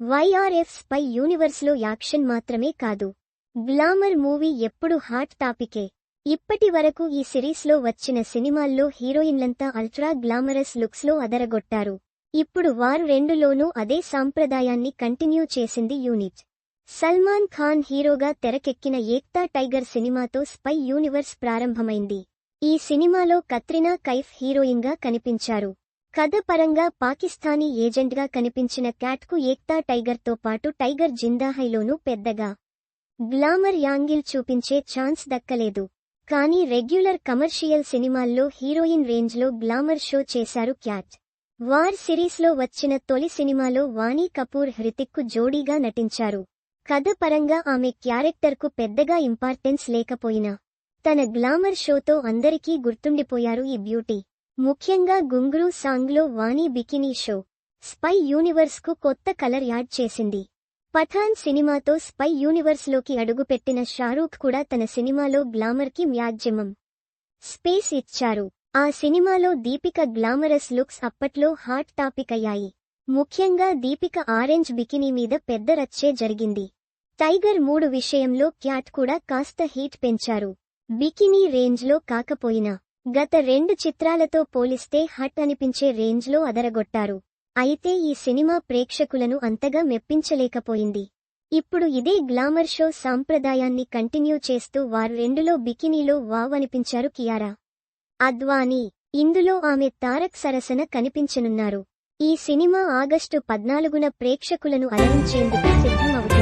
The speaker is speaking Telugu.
వైఆర్ఎఫ్ స్పై యూనివర్స్లో యాక్షన్ మాత్రమే కాదు, గ్లామర్ మూవీ ఎప్పుడు హాట్ టాపికే. ఇప్పటి వరకు ఈ సిరీస్లో వచ్చిన సినిమాల్లో హీరోయిన్లంతా అల్ట్రా గ్లామరస్ లుక్స్లో అదరగొట్టారు. ఇప్పుడు వారు రెండులోనూ అదే సాంప్రదాయాన్ని కంటిన్యూ చేసింది యూనిట్. సల్మాన్ ఖాన్ హీరోగా తెరకెక్కిన ఏక్తా టైగర్ సినిమాతో స్పై యూనివర్స్ ప్రారంభమైంది. ఈ సినిమాలో కత్రినా కైఫ్ హీరోయిన్గా కనిపించారు. కథ పరంగా పాకిస్తానీ ఏజెంట్గా కనిపించిన క్యాట్కు ఏక్తా టైగర్తో పాటు టైగర్ జిందాహైలోనూ పెద్దగా గ్లామర్ యాంగిల్ చూపించే ఛాన్స్ దక్కలేదు. కానీ రెగ్యులర్ కమర్షియల్ సినిమాల్లో హీరోయిన్ రేంజ్లో గ్లామర్ షో చేశారు క్యాట్. వార్ సిరీస్లో వచ్చిన తొలి సినిమాలో వాణి కపూర్ హృతిక్కు జోడీగా నటించారు. కథ పరంగా ఆమె క్యారెక్టర్కు పెద్దగా ఇంపార్టెన్స్ లేకపోయినా తన గ్లామర్ షోతో అందరికీ గుర్తుండిపోయారు ఈ బ్యూటీ. ముఖ్యంగా గుంగురు సాంగ్లో వాణి బికినీ షో స్పై యూనివర్స్కు కొత్త కలర్ యాడ్ చేసింది. పఠాన్ సినిమాతో స్పై యూనివర్స్లోకి అడుగుపెట్టిన షారూఖ్ కూడా తన సినిమాలో గ్లామర్కి మ్యాక్సిమం స్పేస్ ఇచ్చారు. ఆ సినిమాలో దీపిక గ్లామరస్ లుక్స్ అప్పట్లో హాట్ టాపిక్ అయ్యాయి. ముఖ్యంగా దీపిక ఆరెంజ్ బికినీ మీద పెద్ద రచ్చే జరిగింది. టైగర్ 3 విషయంలో క్యాట్ కూడా కాస్త హీట్ పెంచారు. బికినీ రేంజ్లో కాకపోయినా గత 2 చిత్రాలతో పోలిస్తే హట్ అనిపించే రేంజ్లో అదరగొట్టారు. అయితే ఈ సినిమా ప్రేక్షకులను అంతగా మెప్పించలేకపోయింది. ఇప్పుడు ఇదే గ్లామర్ షో సాంప్రదాయాన్ని కంటిన్యూ చేస్తూ వారు 2లో బికినీలో వావ్ అనిపించారు కియారా అద్వానీ. ఇందులో ఆమె తారక్ సరసన కనిపించనున్నారు. ఈ సినిమా ఆగస్టు 14న ప్రేక్షకులను అలరించేందుకు సిద్ధమవుతుంది.